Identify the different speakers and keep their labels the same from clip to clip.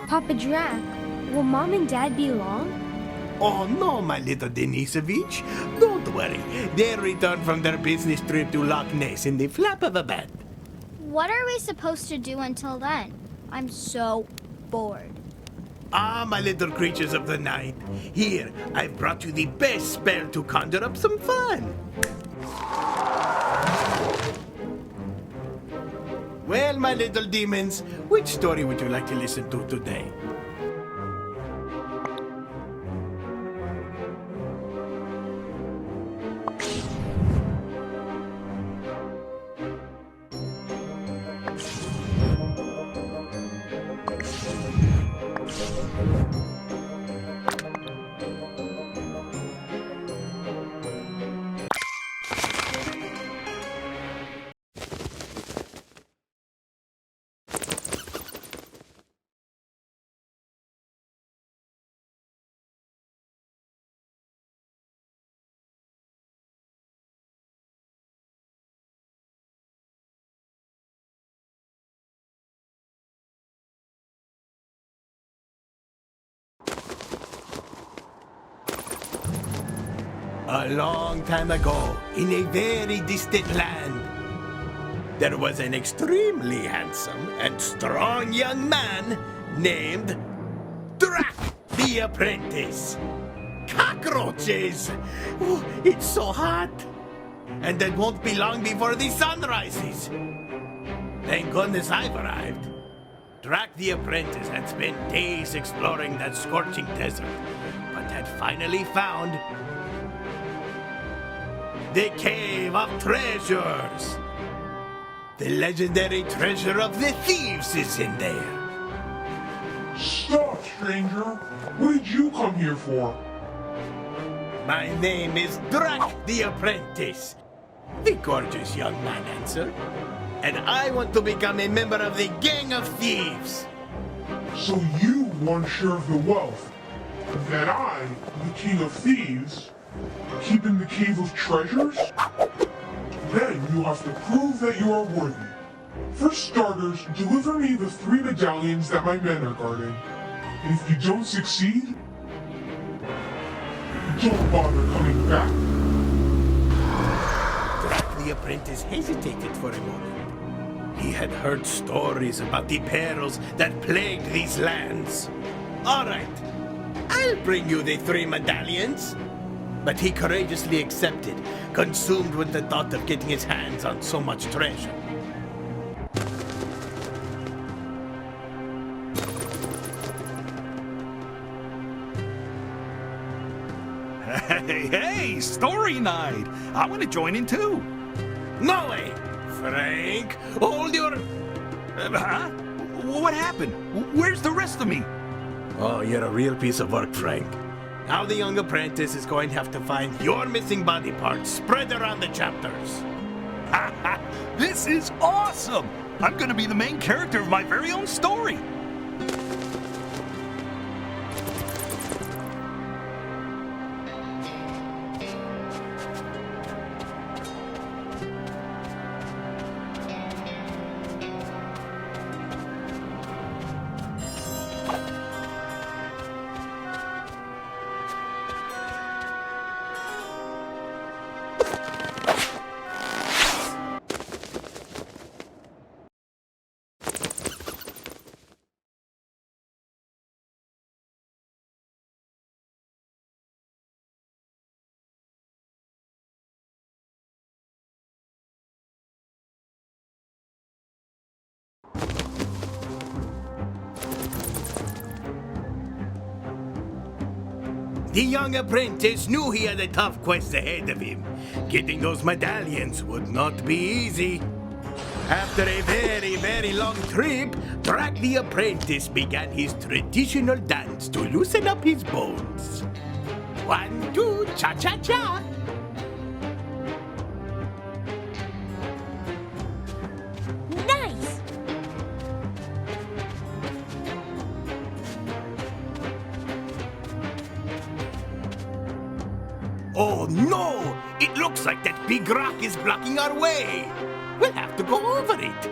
Speaker 1: Papa Drac, will Mom and Dad be long?
Speaker 2: Oh, no, my little Denisovich. Don't worry. They'll return from their business trip to Loch Ness in the flap of a bat.
Speaker 3: What are we supposed to do until then? I'm so bored.
Speaker 2: Ah, my little creatures of the night. Here, I've brought you the best spell to conjure up some fun. Well, my little demons, which story would you like to listen to today? A long time ago, in a very distant land, there was an extremely handsome and strong young man named Drac the Apprentice. Cockroaches! Oh, it's so hot. And it won't be long before the sun rises. Thank goodness I've arrived. Drac the Apprentice had spent days exploring that scorching desert, but had finally found the Cave of Treasures. The legendary treasure of the thieves is in there.
Speaker 4: Stop, stranger! What did you come here for?
Speaker 2: My name is Drac the Apprentice, the gorgeous young man answered. And I want to become a member of the Gang of Thieves.
Speaker 4: So you want a share of the wealth that I, the King of Thieves, keep in the Cave of Treasures? Then you have to prove that you are worthy. For starters, deliver me the 3 medallions that my men are guarding. And if you don't succeed, don't bother coming back.
Speaker 2: Drac the Apprentice hesitated for a moment. He had heard stories about the perils that plagued these lands. All right, I'll bring you the 3 medallions. But he courageously accepted, consumed with the thought of getting his hands on so much treasure.
Speaker 5: Hey, story night! I want to join in too.
Speaker 2: No way! Frank, hold your...
Speaker 5: Huh? What happened? Where's the rest of me?
Speaker 2: Oh, you're a real piece of work, Frank. Now the young apprentice is going to have to find your missing body parts spread around the chapters.
Speaker 5: This is awesome! I'm going to be the main character of my very own story.
Speaker 2: The young apprentice knew he had a tough quest ahead of him. Getting those medallions would not be easy. After a very, very long trip, Drac the apprentice began his traditional dance to loosen up his bones. 1, 2, cha-cha-cha!
Speaker 1: Nice!
Speaker 2: Oh no! It looks like that big rock is blocking our way! We'll have to go over it!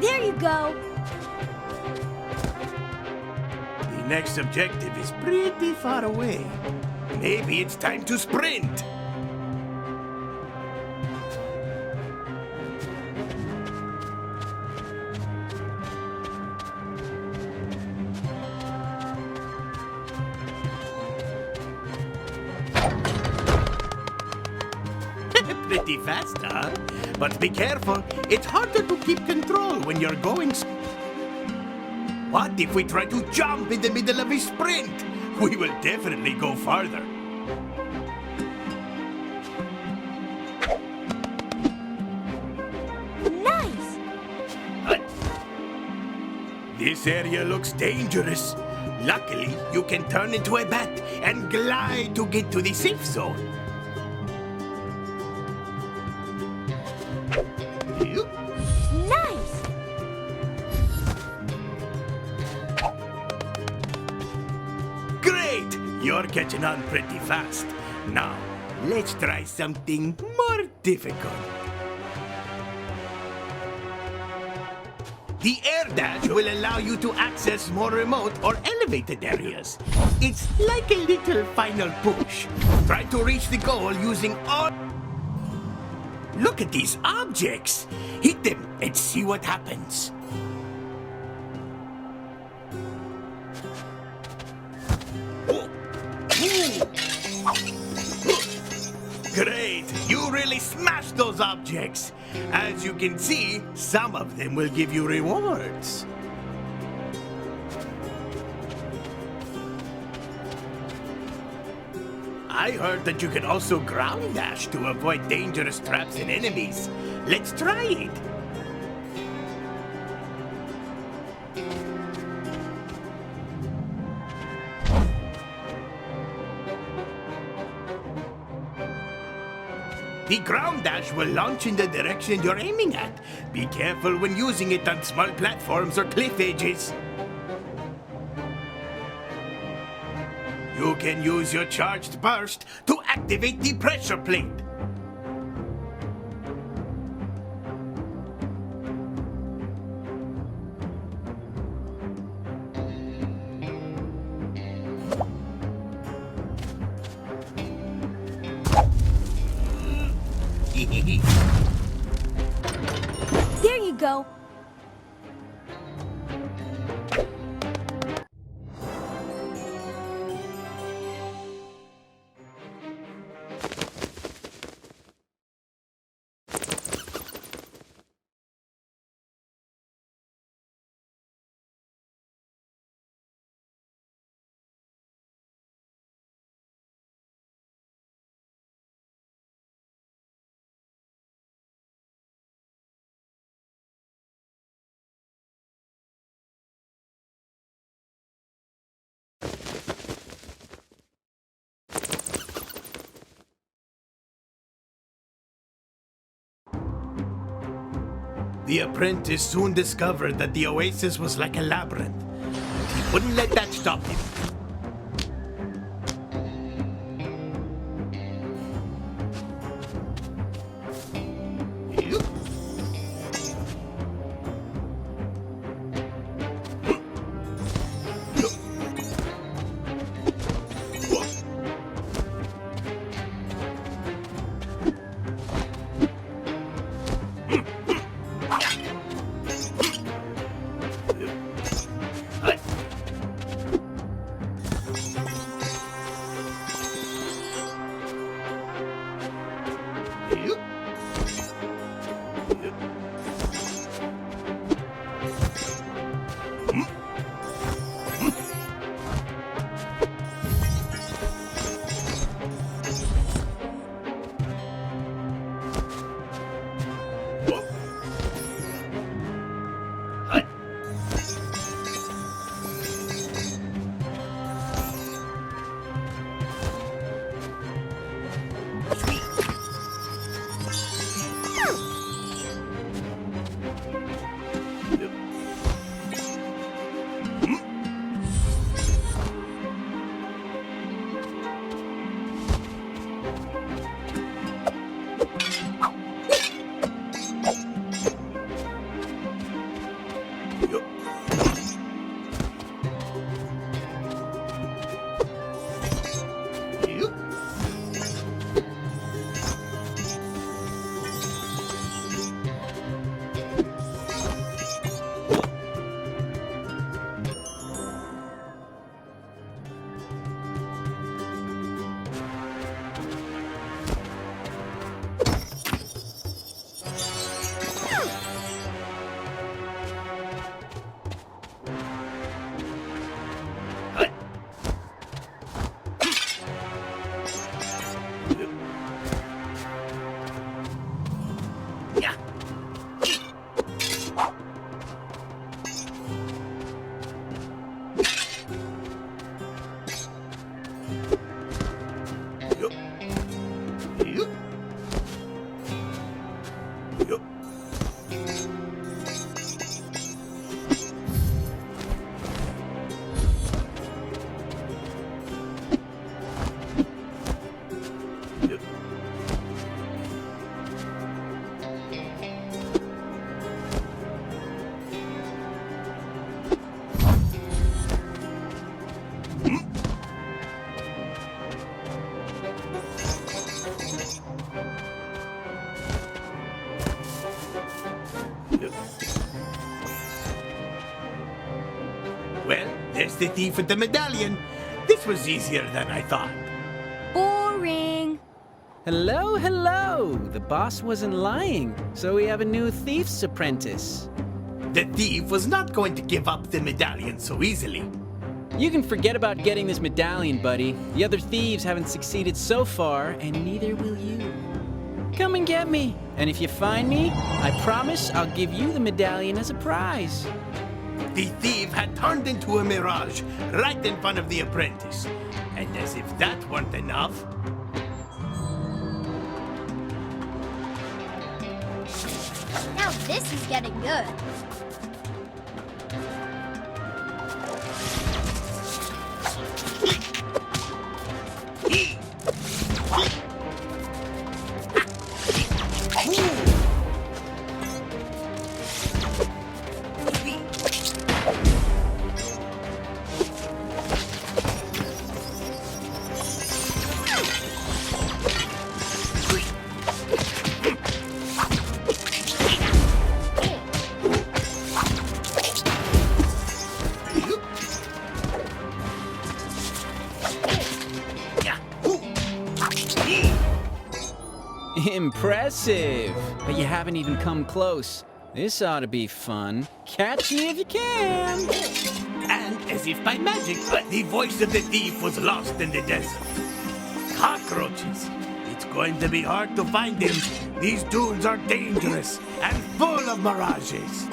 Speaker 1: There you go!
Speaker 2: The next objective is pretty far away. Maybe it's time to sprint! Pretty fast, huh? But be careful, it's harder to keep control when you're going. What if we try to jump in the middle of a sprint? We will definitely go farther.
Speaker 1: Nice!
Speaker 2: This area looks dangerous. Luckily, you can turn into a bat and glide to get to the safe zone.
Speaker 1: Nice!
Speaker 2: Great! You're catching on pretty fast. Now, let's try something more difficult. The air dash will allow you to access more remote or elevated areas. It's like a little final push. Try to reach the goal using all... Look at these objects! Hit them and see what happens. Great! You really smashed those objects! As you can see, some of them will give you rewards. I heard that you can also ground dash to avoid dangerous traps and enemies. Let's try it! The ground dash will launch in the direction you're aiming at. Be careful when using it on small platforms or cliff edges. You can use your charged burst to activate the pressure plate.
Speaker 1: There you go!
Speaker 2: The apprentice soon discovered that the oasis was like a labyrinth. He wouldn't let that stop him. Yup. Yup. Yeah. Yup. Yup. Yup. Yup. Well, there's the thief with the medallion. This was easier than I thought.
Speaker 1: Boring.
Speaker 6: Hello, hello! The boss wasn't lying, so we have a new thief's apprentice.
Speaker 2: The thief was not going to give up the medallion so easily.
Speaker 6: You can forget about getting this medallion, buddy. The other thieves haven't succeeded so far, and neither will you. Come and get me, and if you find me, I promise I'll give you the medallion as a prize.
Speaker 2: The thief had turned into a mirage right in front of the apprentice. And as if that weren't enough,
Speaker 3: Now this is getting good.
Speaker 6: Impressive! But you haven't even come close. This ought to be fun. Catch me if you can!
Speaker 2: and as if by magic, the voice of the thief was lost in the desert. Cockroaches. It's going to be hard to find him. These dunes are dangerous and full of mirages.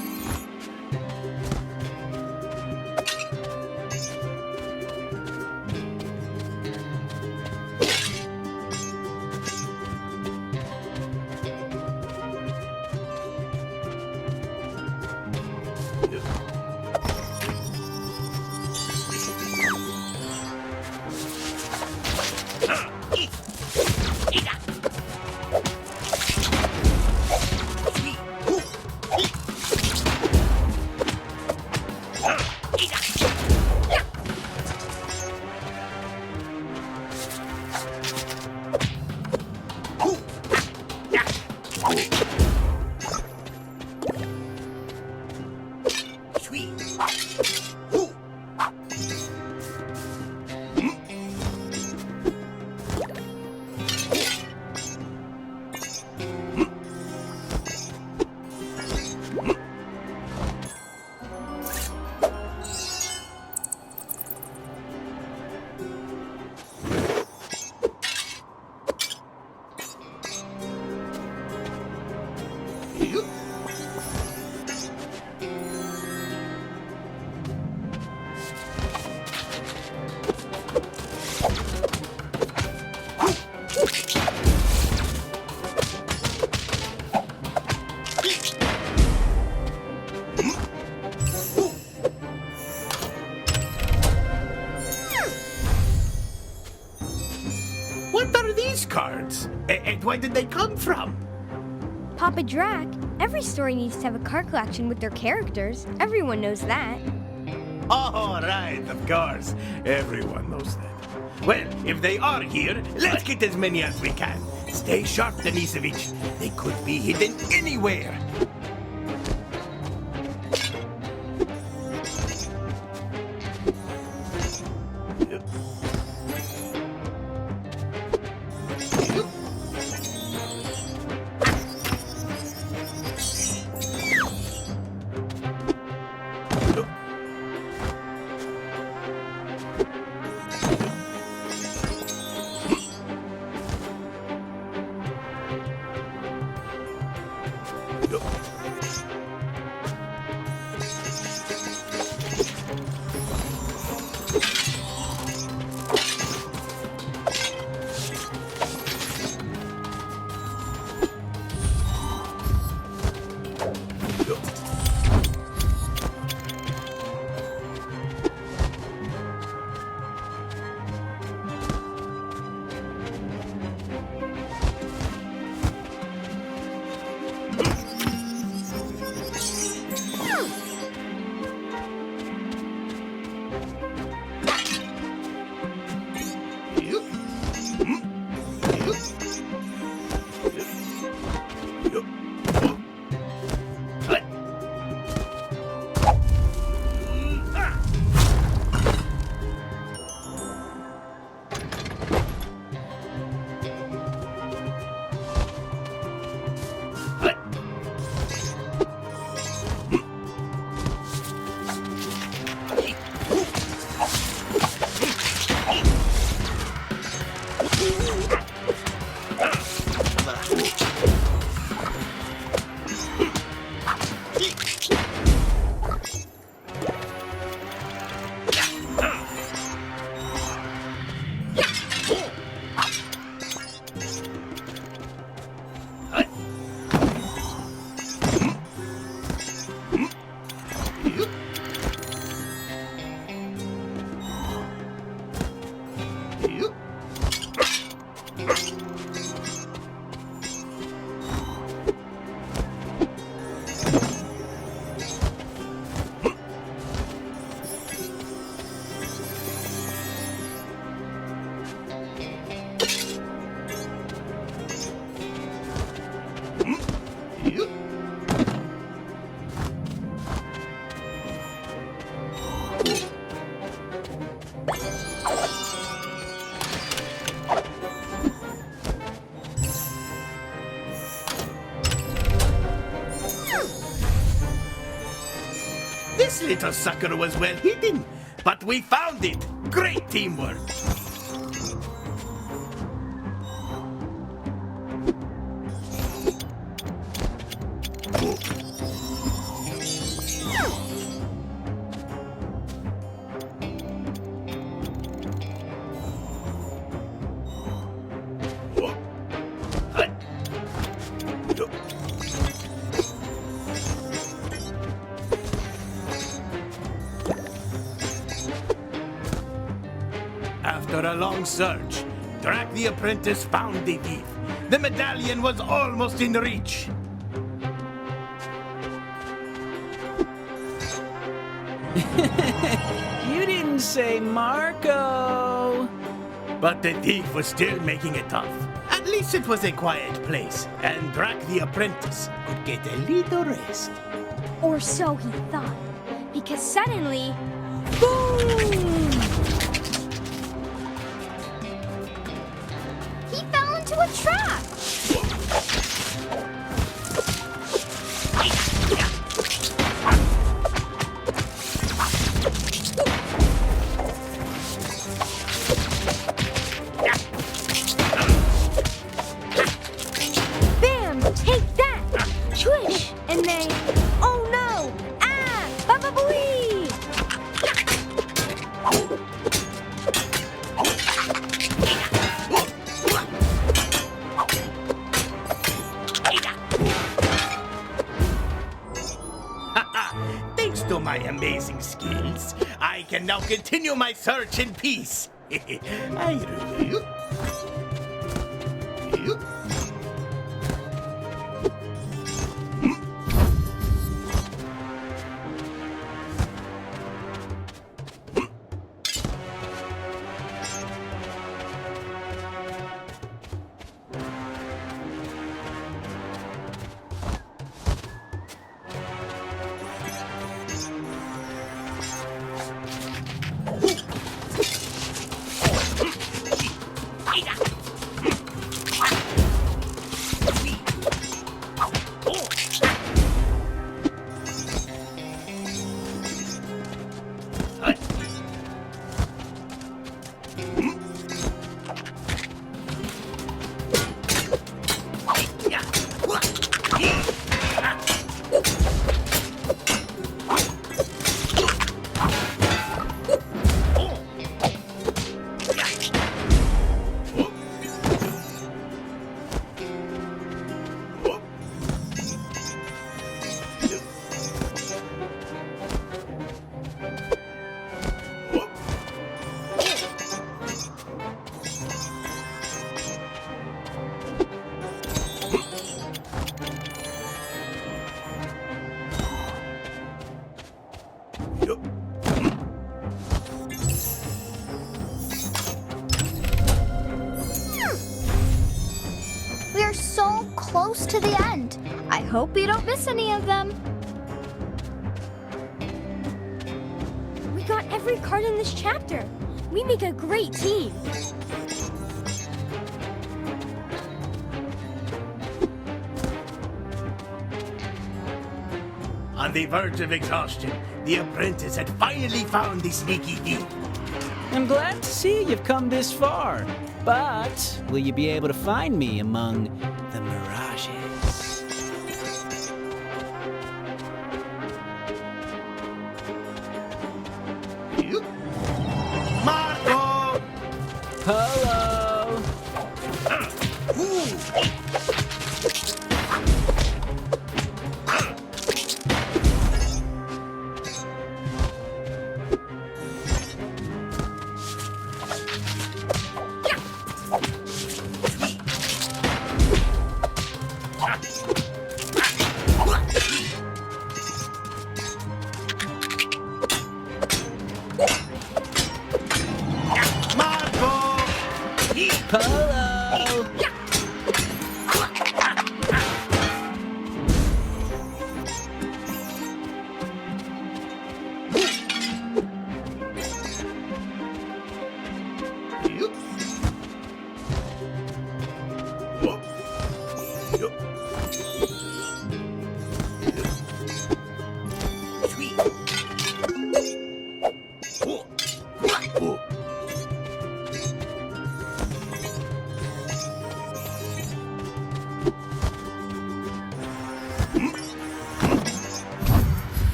Speaker 2: What are these cards? And where did they come from?
Speaker 1: Papa Drac, every story needs to have a card collection with their characters. Everyone knows that.
Speaker 2: All right, of course. Everyone knows that. Well, if they are here, let's get as many as we can. Stay sharp, Denisovich. They could be hidden anywhere. This little sucker was well hidden, but we found it. Great teamwork. After a long search, Drac the apprentice found the thief. The medallion was almost in reach.
Speaker 6: You didn't say Marco.
Speaker 2: But the thief was still making it tough. At least it was a quiet place, and Drac the apprentice could get a little rest.
Speaker 1: Or so he thought. Because suddenly, boom!
Speaker 3: He fell into a trap.
Speaker 1: Bam! Take that! Swish! And then, oh no! Ah! Baba Booey!
Speaker 2: Thanks to my amazing skills, I can now continue my search in peace.
Speaker 3: hope we don't miss any of them.
Speaker 1: We got every card in this chapter. We make a great team.
Speaker 2: On the verge of exhaustion, the apprentice had finally found the sneaky thief.
Speaker 6: I'm glad to see you've come this far. But will you be able to find me among the mirages?
Speaker 2: Marco!
Speaker 6: Hello! Hello!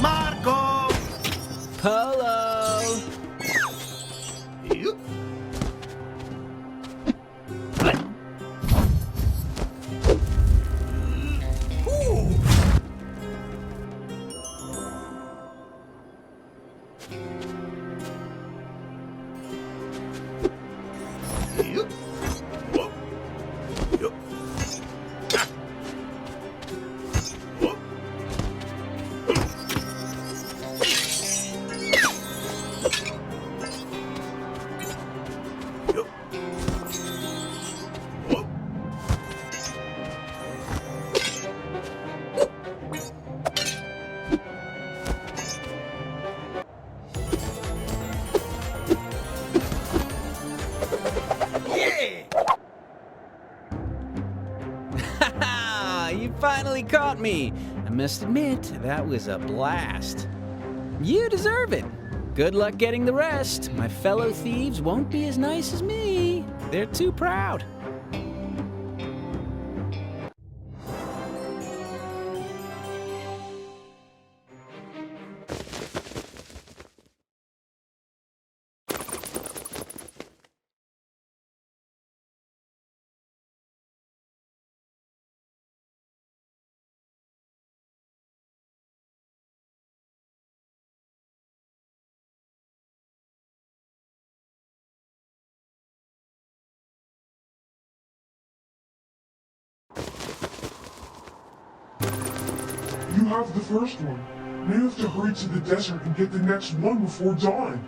Speaker 2: Marco!
Speaker 6: Hello! You finally caught me. I must admit, that was a blast. You deserve it. Good luck getting the rest. My fellow thieves won't be as nice as me. They're too proud.
Speaker 4: You have the first one. Now you have to hurry to the desert and get the next one before dawn.